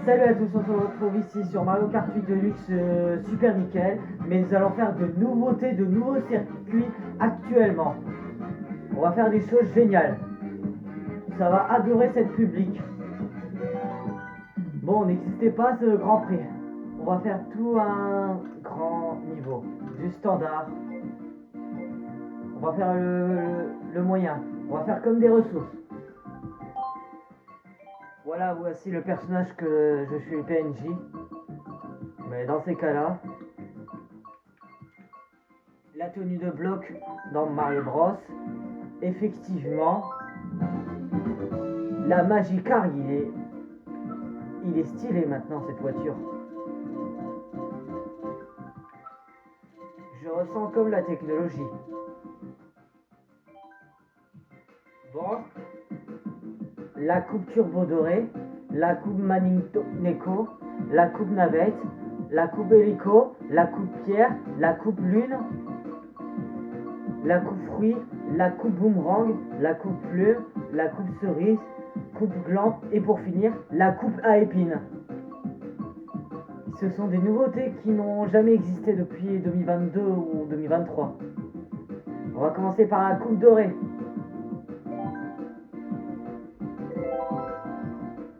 Salut à tous, on se retrouve ici sur Mario Kart 8 Deluxe Super Nickel, mais nous allons faire de nouveautés, de nouveaux circuits actuellement. On va faire des choses géniales. Ça va adorer cette public. Bon, n'existait pas ce Grand Prix. On va faire tout un grand niveau, du standard. On va faire le moyen. On va faire comme des ressources. Voilà, voici le personnage que je suis le PNJ. Mais dans ces cas-là, la tenue de bloc dans Mario Bros. Effectivement, la Magikarp, il est stylé maintenant cette voiture. Je ressens comme la technologie. Bon, la coupe turbo dorée, la coupe Neko, la coupe navette, la coupe hélico, la coupe pierre, la coupe lune, la coupe fruit, la coupe boomerang, la coupe plume, la coupe cerise, coupe gland et pour finir, la coupe à épines. Ce sont des nouveautés qui n'ont jamais existé depuis 2022 ou 2023. On va commencer par la coupe dorée.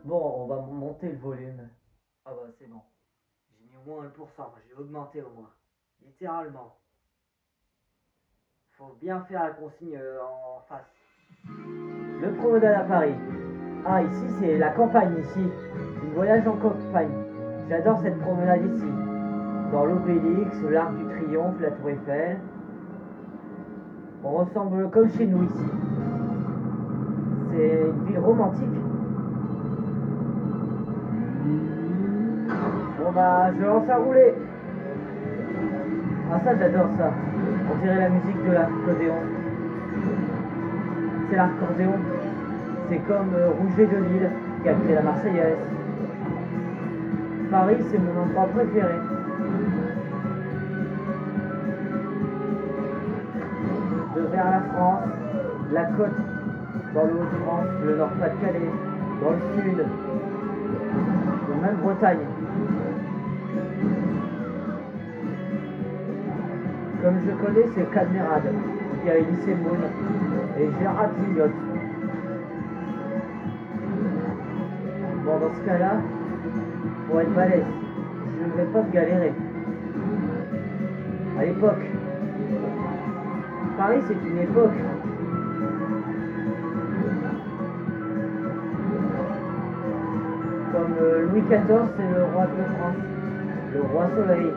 Bon, on va monter le volume. Ah bah c'est bon. J'ai mis au moins 1%, j'ai augmenté au moins. Littéralement. Faut bien faire la consigne en face. Le promenade à Paris. Ah, ici c'est la campagne ici. Une voyage en campagne. J'adore cette promenade ici. Dans l'Obélix, l'Arc du Triomphe, la Tour Eiffel. On ressemble comme chez nous ici. C'est une ville romantique. Bon bah, je lance à rouler. Ah ça, j'adore ça. On dirait la musique de l'accordéon. C'est l'accordéon. C'est comme Rouget de Lille qui a créé la Marseillaise. Paris, c'est mon endroit préféré. De vers la France, la côte, dans le Haut-de-France, le Nord-Pas-de-Calais, dans le Sud, ou même Bretagne. Comme je connais, c'est Cadmerade, qui a Élysée Moon, et Gérard Lignotte. Bon, dans ce cas-là, pour être balèze, je ne vais pas te galérer. À l'époque, Paris c'est une époque. Comme Louis XIV c'est le roi de France, le roi soleil.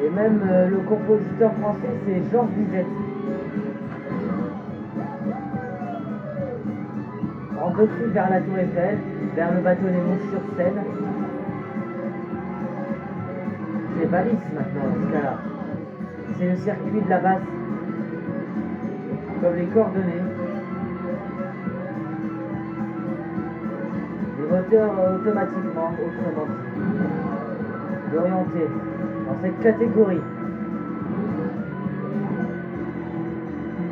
Et même le compositeur français c'est Georges Bizet. En dessus vers la Tour Eiffel, vers le bateau Nemo sur Seine. C'est balise maintenant dans ce cas-là. C'est le circuit de la base. Comme les coordonnées. Le moteur automatiquement, autrement dit. L'orienter dans cette catégorie.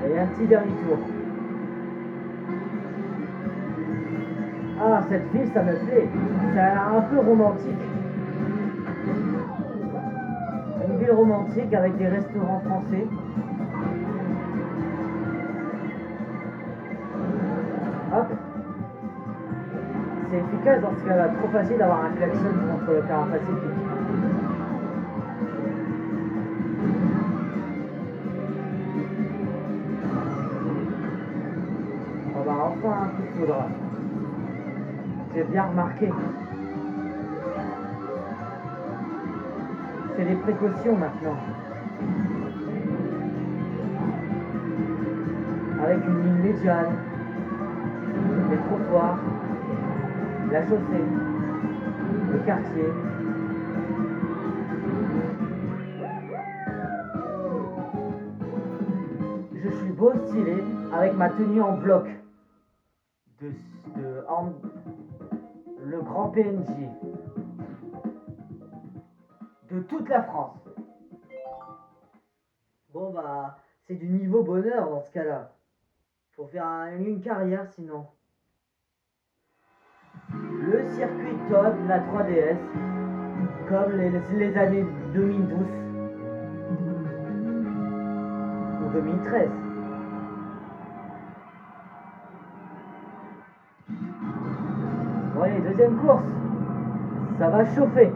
Et un petit dernier tour. Ah, cette ville, ça me plaît. C'est un peu romantique. Une ville romantique avec des restaurants français. Hop. C'est efficace dans ce cas-là. Trop facile d'avoir un klaxon contre le parapacifique. On va enfin un coup de foudre. J'ai bien remarqué. C'est des précautions maintenant. Avec une ligne médiane, les trottoirs, la chaussée, le quartier. Je suis beau stylé avec ma tenue en bloc. Le grand PNJ. De toute la France. Bon bah, c'est du niveau bonheur dans ce cas-là. Faut faire une carrière sinon. Le circuit Todd, la 3DS, comme les années 2012 ou 2013. Bon allez, deuxième course, ça va chauffer.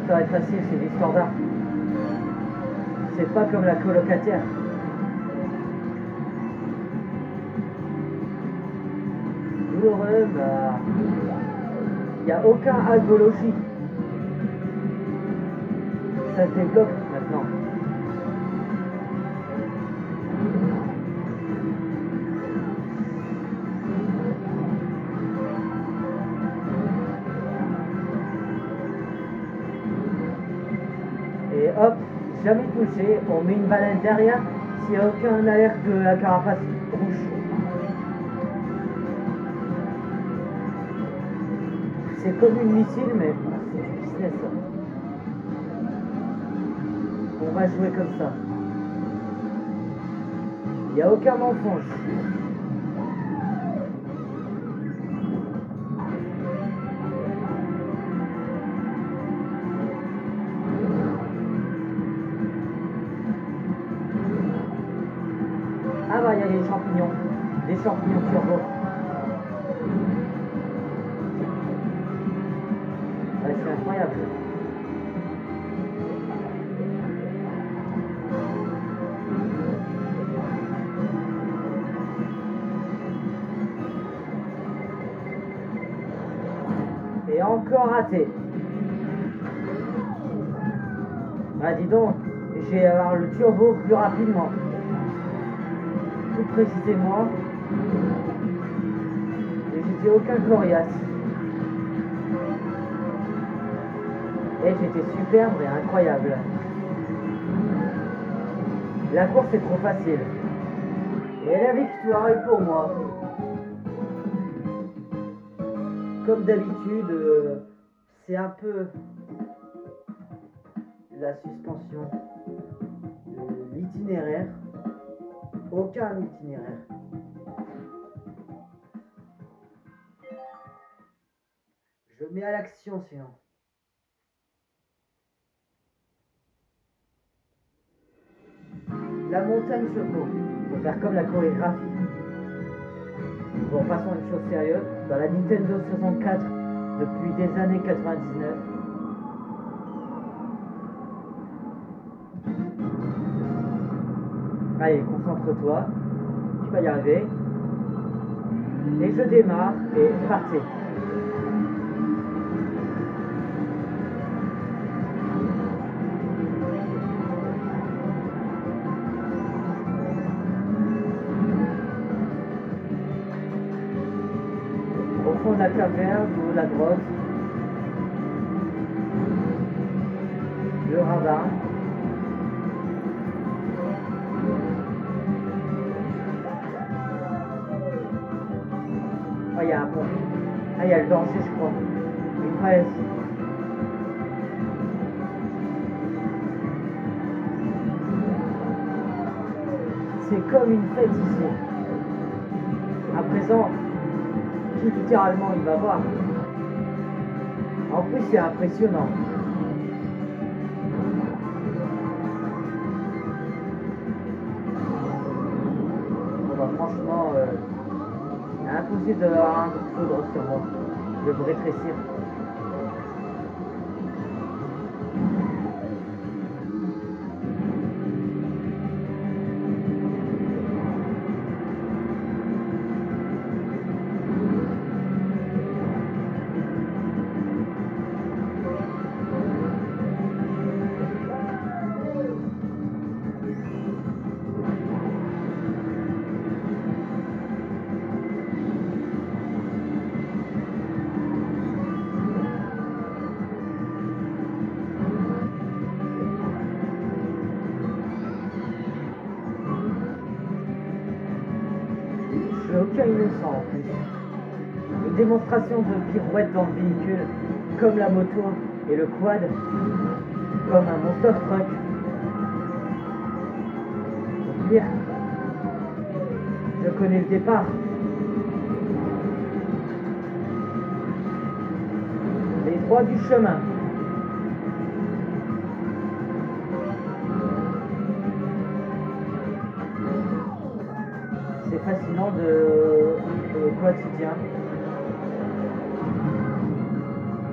Ça va être facile, c'est des standards. C'est pas comme la colocataire. Douloureux, bah... il n'y a aucun algologie. Ça se développe maintenant. Et hop, jamais touché, on met une balade derrière s'il n'y a aucun alerte de la carapace rouge. C'est comme une missile, mais c'est du business. On va jouer comme ça. Il n'y a aucun mensonge. Ah bah il y a les champignons. Des champignons turbo. Ouais, c'est incroyable. Et encore raté. Bah dis donc, je vais avoir le turbo plus rapidement. Tout précisément. Et j'étais aucun coriace. Et j'étais superbe et incroyable. La course est trop facile. Et la victoire est pour moi. Comme d'habitude, c'est un peu la suspension, l'itinéraire. Aucun itinéraire. Je mets à l'action sinon. La montagne se pose. Faut faire comme la chorégraphie. Bon, passons à une chose sérieuse. Dans la Nintendo 64, depuis des années 99, allez, concentre-toi. Tu vas y arriver. Et je démarre et partez. Au fond de la caverne ou de la grotte, le ravin. Ah, il y a un pont. Ah, il y a le danger, je crois. Une falaise. C'est comme une fête ici. À présent, littéralement, il va voir. En plus, c'est impressionnant. Bon, bah, franchement, impossible d'avoir un coup de foudre sur moi. Je vais me rétrécir. Aucun innocent en plus. Une démonstration de pirouette dans le véhicule, comme la moto et le quad, comme un monster truck. Au pire, connais le départ. Les droits du chemin. C'est fascinant de quotidien.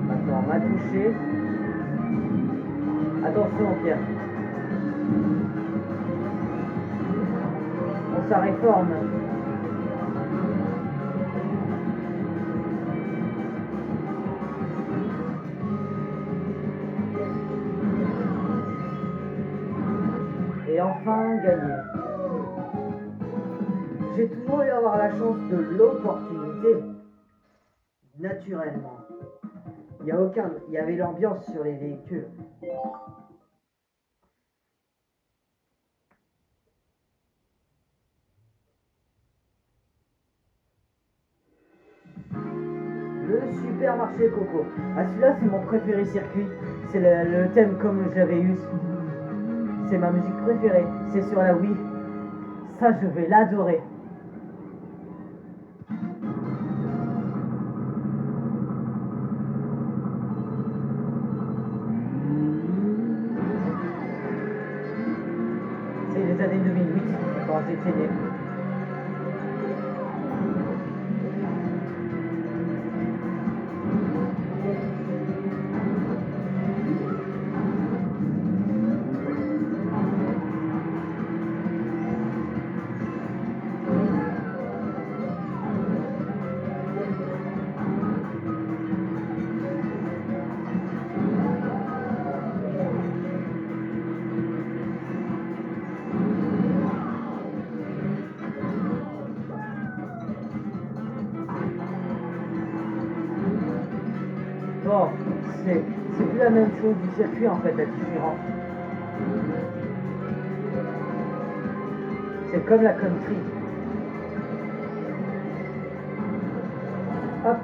Maintenant, on m'a touché. Attention, Pierre. On ça réforme. Et enfin, gagner. J'ai toujours eu à avoir la chance de l'opportunité, naturellement. Il y avait l'ambiance sur les véhicules. Le supermarché Coco. Ah, celui-là, c'est mon préféré circuit. C'est le thème comme je l'avais eu. C'est ma musique préférée. C'est sur la Wii. Ça, je vais l'adorer. C'est les années 2008, quand j'étais né. Bon, c'est plus la même chose du circuit en fait, la différence. C'est comme la country. Hop.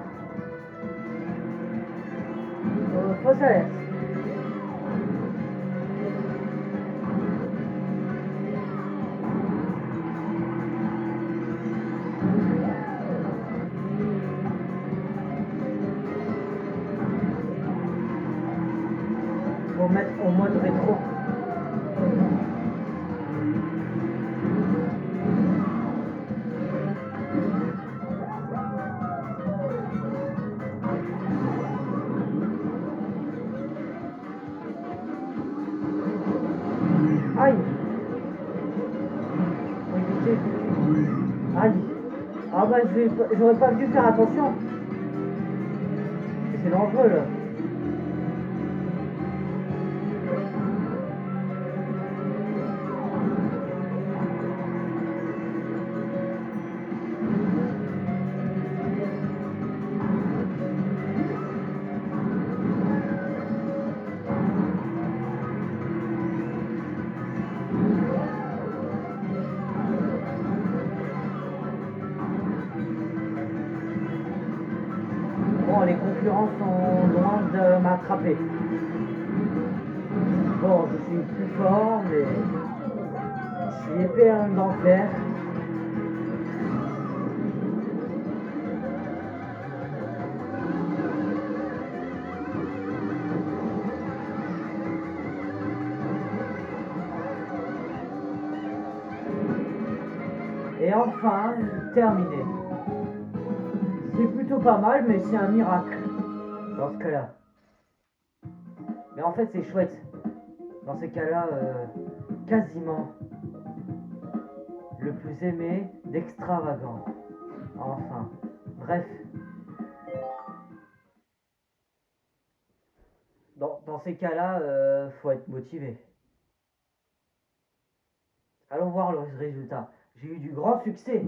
Fausse alerte. Pour mettre au mode rétro. Aïe. Aïe. Ah bah j'aurais pas dû faire attention. C'est dangereux là. Bon, les concurrents sont loin de m'attraper. Bon, je suis plus fort, mais je suis épais d'enfer. Et enfin, terminé. C'est plutôt pas mal, mais c'est un miracle dans ce cas-là. Mais en fait, c'est chouette. Dans ces cas-là, quasiment le plus aimé d'extravagant. Enfin, bref. Dans ces cas-là, faut être motivé. Allons voir le résultat. J'ai eu du grand succès.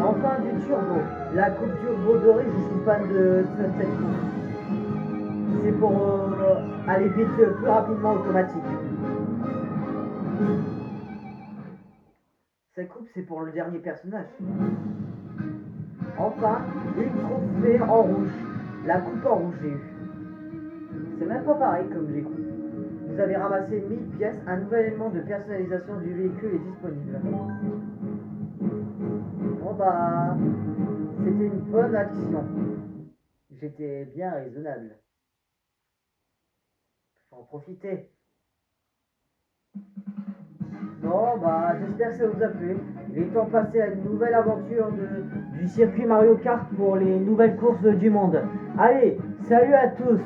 Enfin du turbo. La coupe turbo dorée, je suis fan de cette coupe. C'est pour aller vite plus rapidement automatique. Cette coupe, c'est pour le dernier personnage. Enfin, une trophée en rouge. La coupe en rouge, j'ai eu. C'est même pas pareil comme les coupes. Vous avez ramassé 1000 pièces. Un nouvel élément de personnalisation du véhicule est disponible. Bon bah, c'était une bonne action. J'étais bien raisonnable. Faut en profiter. Bon bah, j'espère que ça vous a plu. Il est temps de passer à une nouvelle aventure du circuit Mario Kart pour les nouvelles courses du monde. Allez, salut à tous!